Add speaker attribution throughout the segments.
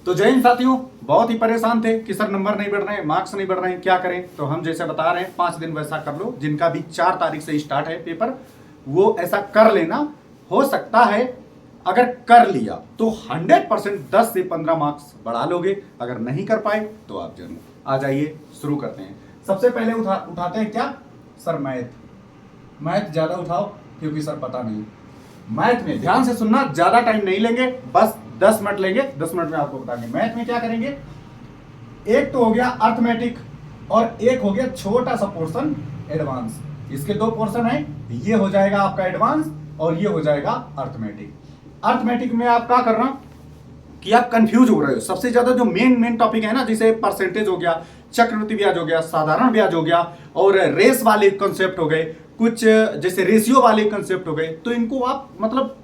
Speaker 1: तो जय हिंद साथियों, बहुत ही परेशान थे कि सर नंबर नहीं बढ़ रहे हैं, मार्क्स नहीं बढ़ रहे हैं, क्या करें। तो हम जैसे बता रहे हैं 5 दिन वैसा कर लो। जिनका भी 4 तारीख से स्टार्ट है पेपर, वो ऐसा कर लेना। हो सकता है अगर कर लिया तो 100% 10 से 15 मार्क्स बढ़ा लोगे। अगर नहीं कर पाए तो आप जरूर आ जाइए। शुरू करते हैं। सबसे पहले उठाते हैं क्या सर, मैथ ज्यादा उठाओ क्योंकि सर पता नहीं। मैथ में ध्यान से सुनना, ज्यादा टाइम नहीं लेंगे, बस 10 मिनट लेंगे। 10 मिनट में आपको बताएंगे मैथ में क्या करेंगे। एक तो हो गया अर्थमेटिक और एक हो गया छोटा सा पोर्शन एडवांस। इसके 2 पोर्शन है, ये हो जाएगा आपका एडवांस और ये हो जाएगा अर्थमेटिक। अर्थमेटिक में आप क्या करना कि आप कंफ्यूज हो रहे हो। सबसे ज्यादा जो मेन टॉपिक है ना, जैसे परसेंटेज हो गया, चक्रवृद्धि ब्याज हो गया, साधारण ब्याज हो गया और रेस वाले कंसेप्ट हो गए, कुछ जैसे रेशियो वाले कंसेप्ट हो गए, तो इनको आप मतलब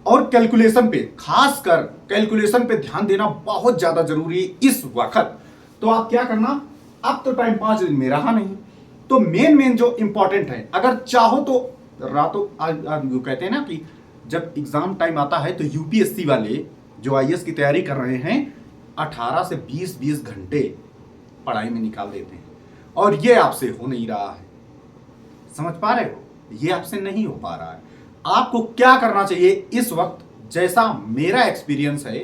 Speaker 1: और कैलकुलेशन पे, खासकर कैलकुलेशन पे ध्यान देना बहुत ज्यादा जरूरी है इस वक्त। तो आप क्या करना, अब तो टाइम 5 दिन में रहा नहीं, तो मेन जो इंपॉर्टेंट है, अगर चाहो तो रातों जो कहते हैं ना कि जब एग्जाम टाइम आता है तो यूपीएससी वाले जो आईएएस की तैयारी कर रहे हैं 18 से 20 घंटे पढ़ाई में निकाल देते हैं, और ये आपसे हो नहीं रहा है। समझ पा रहे हो, ये आपसे नहीं हो पा रहा है। आपको क्या करना चाहिए इस वक्त, जैसा मेरा एक्सपीरियंस है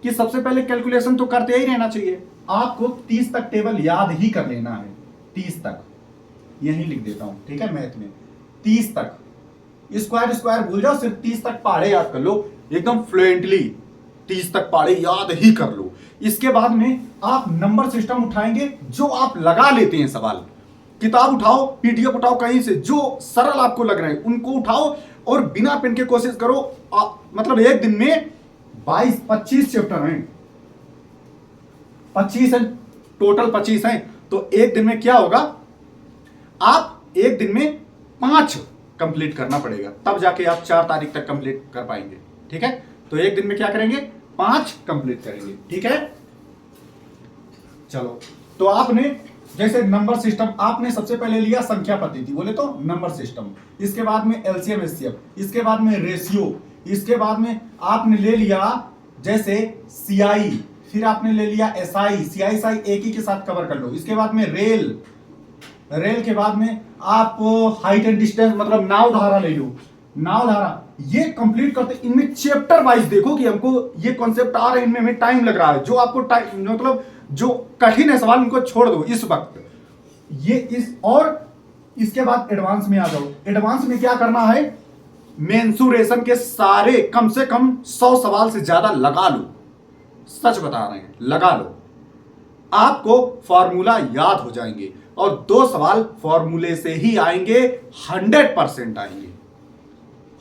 Speaker 1: कि सबसे पहले कैलकुलेशन तो करते ही रहना चाहिए। आपको 30 तक टेबल याद ही कर लेना है। 30 तक यही लिख देता हूं, ठीक है। मैथ में 30 तक स्क्वायर भूल जाओ, सिर्फ 30 तक पहाड़े याद कर लो एकदम फ्लुएंटली। 30 तक पहाड़े याद ही कर लो। इसके बाद में आप नंबर सिस्टम उठाएंगे जो आप लगा लेते हैं सवाल। किताब उठाओ, पीडीएफ उठाओ, कहीं से जो सरल आपको लग रहे हैं उनको उठाओ और बिना पेन के कोशिश करो। मतलब एक दिन में 22-25 चैप्टर हैं, 25 है टोटल, 25 हैं। तो एक दिन में क्या होगा, आप एक दिन में 5 कंप्लीट करना पड़ेगा, तब जाके आप 4 तारीख तक कंप्लीट कर पाएंगे, ठीक है। तो एक दिन में क्या करेंगे, 5 कंप्लीट करेंगे, ठीक है। चलो, तो आपने जैसे नंबर सिस्टम आपने सबसे पहले लिया, संख्या पद्धति बोले तो नंबर सिस्टम, इसके बाद में एलसीएम एचसीएफ, इसके बाद में रेशियो, इसके बाद में आपने ले लिया जैसे सीआई, फिर आपने ले लिया एसआई, सीआई साई एक ही के साथ कवर कर लो। इसके बाद में रेल के बाद में आप हाइट एंड डिस्टेंस मतलब नाव धारा ले लो, नाव धारा। ये कंप्लीट करते इनमें चैप्टर वाइज देखो कि हमको ये कॉन्सेप्ट आ रहे हैं, इनमें हमें टाइम लग रहा है। जो आपको टाइम मतलब जो कठिन है सवाल उनको छोड़ दो इस वक्त। ये इस और इसके बाद एडवांस में आ जाओ। एडवांस में क्या करना है, मेंसुरेशन के सारे कम से कम 100 सवाल से ज्यादा लगा लो। सच बता रहे हैं, लगा लो, आपको फॉर्मूला याद हो जाएंगे और 2 सवाल फॉर्मूले से ही आएंगे, 100% आएंगे।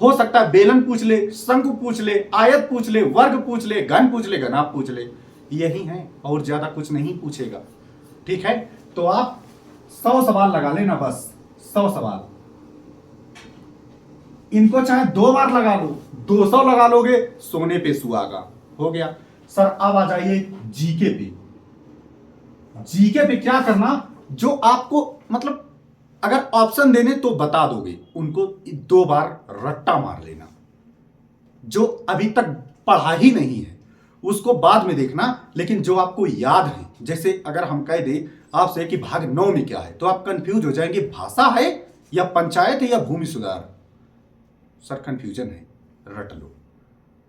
Speaker 1: हो सकता है बेलन पूछ ले, शंकु पूछ ले, आयत पूछ ले, वर्ग पूछ ले, घन पूछ ले, घनाभ पूछ ले, यही है और ज्यादा कुछ नहीं पूछेगा, ठीक है। तो आप 100 सवाल लगा लेना, बस 100 सवाल। इनको चाहे 2 बार लगा लो, 200 लगा लोगे, सोने पे सुहागा, हो गया। सर अब आ जाइए जीके पे। जीके पे क्या करना, जो आपको मतलब अगर ऑप्शन देने तो बता दोगे, उनको 2 बार रट्टा मार लेना। जो अभी तक पढ़ा ही नहीं है उसको बाद में देखना, लेकिन जो आपको याद है, जैसे अगर हम कह दें आपसे कि भाग 9 में क्या है, तो आप कंफ्यूज हो जाएंगे, भाषा है या पंचायत है या भूमि सुधार। सर कंफ्यूजन है, रट लो,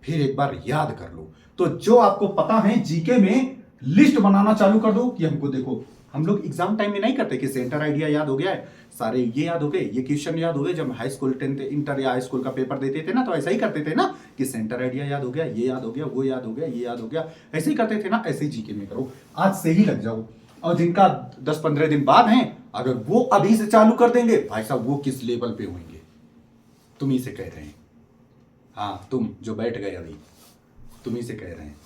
Speaker 1: फिर एक बार याद कर लो। तो जो आपको पता है जीके में लिस्ट बनाना चालू कर दो कि हमको देखो, हम लोग एग्जाम टाइम में नहीं करते कि सेंटर आइडिया याद हो गया है, सारे ये याद हो गए, ये क्वेश्चन याद हो गए। जब हाई स्कूल 10th इंटर या हाई स्कूल का पेपर देते थे ना, तो ऐसा ही करते थे ना कि सेंटर आइडिया याद हो गया, ये याद हो गया, वो याद हो गया, ये याद हो गया, ऐसे ही करते थे ना। ऐसे ही जीके में करो, आज से ही लग जाओ। और जिनका 10-15 दिन बाद है, अगर वो अभी से चालू कर देंगे, भाई साहब वो किस लेवल पे होंगे, तुम ही से कह रहे हैं। हाँ, तुम जो बैठ गए अभी, तुम ही से कह रहे हैं,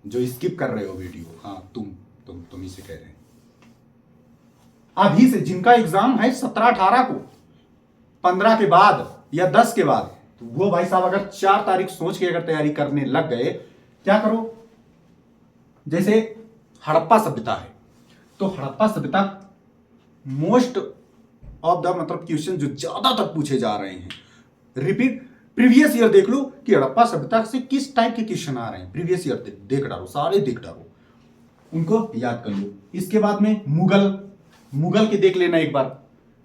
Speaker 1: जो स्किप कर रहे हो वीडियो, हाँ तुम ही से कह रहे हैं। अभी से जिनका एग्जाम है 17-18 को, 15 के बाद या 10 के बाद, तो वो भाई साहब अगर 4 तारीख सोच के अगर तैयारी करने लग गए, क्या करो, जैसे हड़प्पा सभ्यता है, तो हड़प्पा सभ्यता मोस्ट ऑफ द मतलब क्वेश्चन जो ज्यादातर पूछे जा रहे हैं, रिपीट प्रीवियस ईयर देख लो कि हड़प्पा सभ्यता से किस टाइप के क्वेश्चन आ रहे हैं, प्रीवियस ईयर देख डालो, सारे देख डालो, उनको याद कर लो। इसके बाद में मुगल के देख लेना एक बार,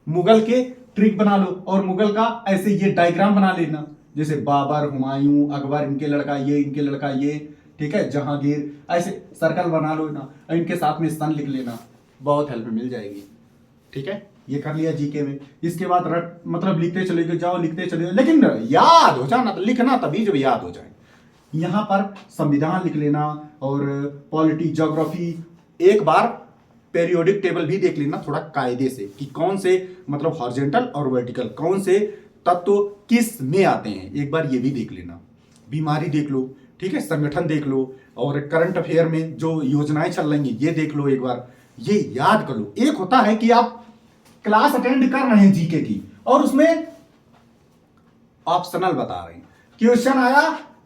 Speaker 1: मुगल के ट्रिक बना लो, और मुगल का ऐसे ये डायग्राम बना लेना, जैसे बाबर, हुमायूं, अकबर, इनके लड़का ये, इनके लड़का ये, ठीक है, जहांगीर, ऐसे सर्कल बना लो ना, इनके साथ में सन लिख लेना, बहुत हेल्प मिल जाएगी। ठीक है, ये कर लिया जीके में। इसके बाद मतलब लिखते चले जाओ, लिखते चले जाओ, लेकिन याद हो जाना, लिखना तभी जब याद हो जाए। यहां पर संविधान लिख लेना, और पॉलिटी, ज्योग्राफी, एक बार पेरियोडिक टेबल भी देख लेना थोड़ा कायदे से, कि कौन से मतलब हॉरिजॉन्टल और वर्टिकल कौन से तत्व किस में आते हैं, एक बार ये भी देख लेना। बीमारी देख लो, ठीक है, संगठन देख लो, और करंट अफेयर में जो योजनाएं चल रही हैं ये देख लो, एक बार ये याद कर लो। एक होता है कि आप क्लास अटेंड कर रहे हैं जीके की, और उसमें ऑप्शनल बता रहे हैं, क्वेश्चन आया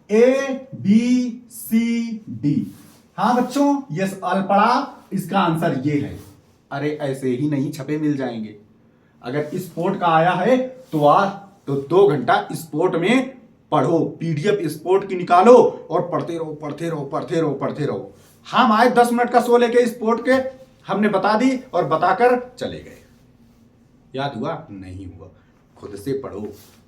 Speaker 1: ए बी सी डी, हाँ बच्चों ये पढ़ा, इसका आंसर ये है। अरे ऐसे ही नहीं छपे मिल जाएंगे। अगर स्पोर्ट का आया है तो आज तो 2 घंटा स्पोर्ट में पढ़ो, पीडीएफ स्पोर्ट की निकालो और पढ़ते रहो, पढ़ते रहो, पढ़ते रहो, पढ़ते रहो। हम आए 10 मिनट का शो लेके स्पोर्ट के, हमने बता दी और बताकर चले गए। याद हुआ? नहीं हुआ। खुद से पढ़ो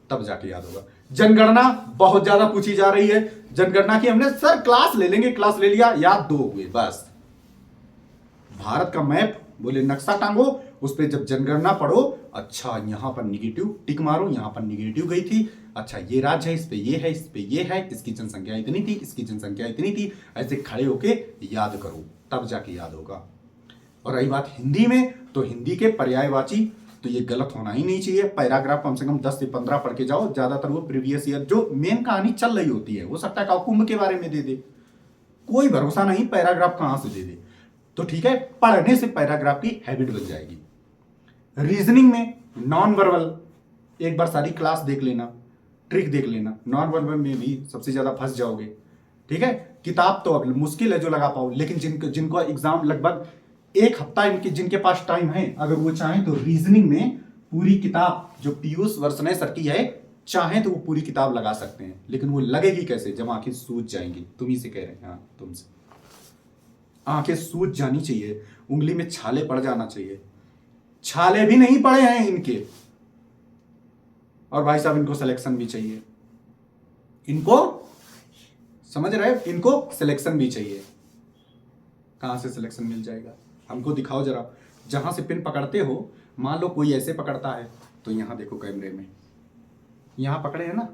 Speaker 1: तब जाके याद होगा। जनगणना बहुत ज्यादा पूछी जा रही है। जनगणना की हमने सर क्लास ले लेंगे, क्लास ले लिया, याद 2 हुए बस। भारत का मैप बोले नक्शा टांगो, उस पर जब जनगणना पढ़ो, अच्छा यहां पर निगेटिव टिक मारो, यहां पर निगेटिव गई थी, अच्छा ये राज्य है, इस पे ये है, इस पे ये है, इसकी जनसंख्या इतनी थी, इसकी जनसंख्या इतनी थी, ऐसे खड़े होके याद करो तब जाके याद होगा। और रही बात हिंदी में, तो हिंदी के पर्यायवाची तो ये गलत होना ही नहीं चाहिए। पैराग्राफ कम से कम 10 से 15 पढ़ के जाओ, ज्यादातर वो प्रीवियस ईयर जो मेन कहानी चल रही होती है, हो सकता है कुंभ के बारे में दे दे, कोई भरोसा नहीं पैराग्राफ कहां से दे दे। तो ठीक है, पढ़ने से पैराग्राफ की हैबिट बन जाएगी। रीजनिंग में नॉन वर्बल एक बार सारी क्लास देख लेना, ट्रिक देख लेना। नॉन वर्बल में भी सबसे ज्यादा फंस जाओगे। ठीक है, किताब तो अब मुश्किल है जो लगा पाओ, लेकिन जिनको एग्जाम लगभग 1 हफ्ता इनके जिनके पास टाइम है, अगर वो चाहें तो रीजनिंग में पूरी किताब जो पीयूष वर्सने सर की है, चाहें तो वो पूरी किताब लगा सकते हैं। लेकिन वो लगेगी कैसे? जब आंखें सूज जाएंगी। तुम ही से कह रहे हैं, हाँ तुमसे। आंखें सूज जानी चाहिए, उंगली में छाले पड़ जाना चाहिए। छाले भी नहीं पड़े हैं इनके, और भाई साहब इनको सिलेक्शन भी चाहिए। इनको समझ रहे, इनको सिलेक्शन भी चाहिए। कहां से सिलेक्शन मिल जाएगा? हमको दिखाओ जरा। जहां से पिन पकड़ते हो, मान लो कोई ऐसे पकड़ता है, तो यहां देखो कैमरे में, यहां पकड़े है ना,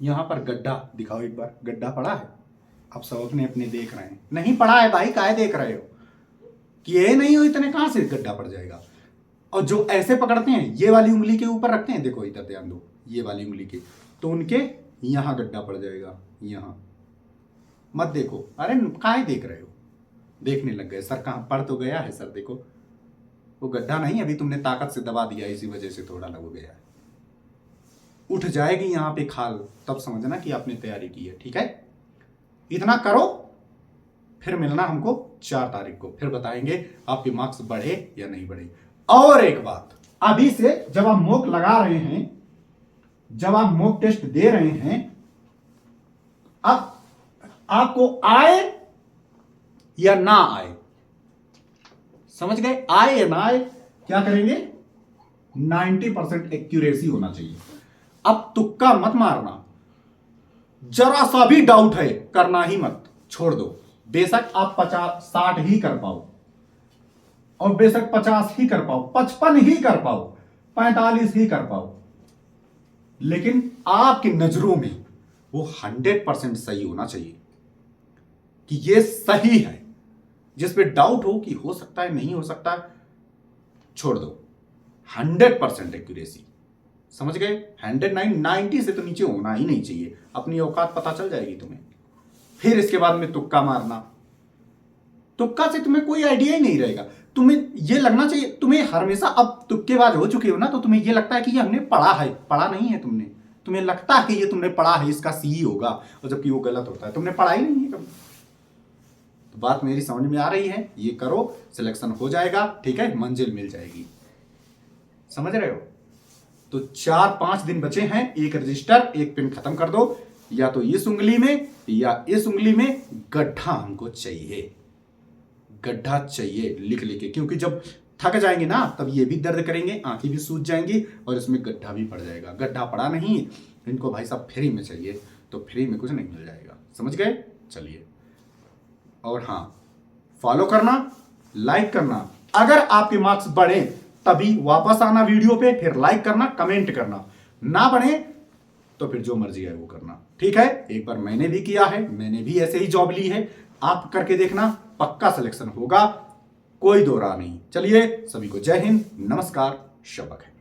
Speaker 1: यहां पर गड्ढा दिखाओ एक बार। गड्ढा पड़ा है? आप सब अपने अपने देख रहे हैं। नहीं पड़ा है भाई, काहे देख रहे हो? कि ये नहीं हो, इतने कहां से गड्ढा पड़ जाएगा? और जो ऐसे पकड़ते हैं, ये वाली उंगली के ऊपर रखते हैं, देखो इधर ध्यान दो, ये वाली उंगली के, तो उनके यहां गड्ढा पड़ जाएगा। यहां मत देखो। अरे काहे देख रहे हो? देखने लग गए। सर कहां पड़ तो गया है सर, देखो वो गड्ढा नहीं, अभी तुमने ताकत से दबा दिया, इसी वजह से थोड़ा लग गया है। उठ जाएगी यहां पे खाल, तब समझना कि आपने तैयारी की है। ठीक है, इतना करो, फिर मिलना हमको 4 तारीख को, फिर बताएंगे आपके मार्क्स बढ़े या नहीं बढ़े। और एक बात, अभी से जब आप मॉक लगा रहे हैं, जब आप मॉक टेस्ट दे रहे हैं, अब आपको आए या ना आए, समझ गए? आए या ना आए, क्या करेंगे? 90% एक्यूरेसी होना चाहिए। अब तुक्का मत मारना, जरा सा भी डाउट है करना ही मत, छोड़ दो। बेशक आप 50-60 ही कर पाओ, और बेशक 50 ही कर पाओ, 55 ही कर पाओ, 45 ही कर पाओ, लेकिन आपकी नजरों में वो 100% सही होना चाहिए कि ये सही है। जिस पे डाउट हो कि हो सकता है, नहीं हो सकता, छोड़ दो। 100% एक्यूरेसी, समझ गए? 109, 90 से तो नीचे होना ही नहीं चाहिए। अपनी औकात पता चल जाएगी तुम्हें। फिर इसके बाद में तुक्का मारना, तुक्का से तुम्हें कोई आइडिया ही नहीं रहेगा। तुम्हें ये लगना चाहिए, तुम्हें हमेशा, अब तुक्केबाज हो चुके हो ना, तो तुम्हें ये लगता है कि ये हमने पढ़ा है। पढ़ा नहीं है तुमने, तुम्हें लगता है कि ये तुमने पढ़ा है, इसका सी होगा, और जबकि वो गलत होता है। तुमने पढ़ा ही नहीं है कभी। तो बात मेरी समझ में आ रही है? ये करो, सिलेक्शन हो जाएगा। ठीक है, मंजिल मिल जाएगी। समझ रहे हो? तो 4-5 दिन बचे हैं, एक रजिस्टर एक पेन खत्म कर दो, या तो इस उंगली में या इस उंगली में गड्ढा हमको चाहिए, गड्ढा चाहिए लिख लेके, क्योंकि जब थक जाएंगे ना तब ये भी दर्द करेंगे, आंखें भी सूज जाएंगी और इसमें गड्ढा भी पड़ जाएगा। गड्ढा पड़ा नहीं, इनको भाई साहब फ्री में चाहिए, तो फ्री में कुछ नहीं मिल जाएगा, समझ गए? चलिए, और हाँ, फॉलो करना, लाइक करना, अगर आपके मार्क्स बढ़े तभी वापस आना वीडियो पे, फिर लाइक करना, कमेंट करना, ना बढ़े तो फिर जो मर्जी है वो करना, ठीक है? एक बार मैंने भी किया है, मैंने भी ऐसे ही जॉब ली है, आप करके देखना, पक्का सिलेक्शन होगा, कोई दो राह नहीं। चलिए, सभी को जय हिंद, नमस्कार, शब्बा खैर।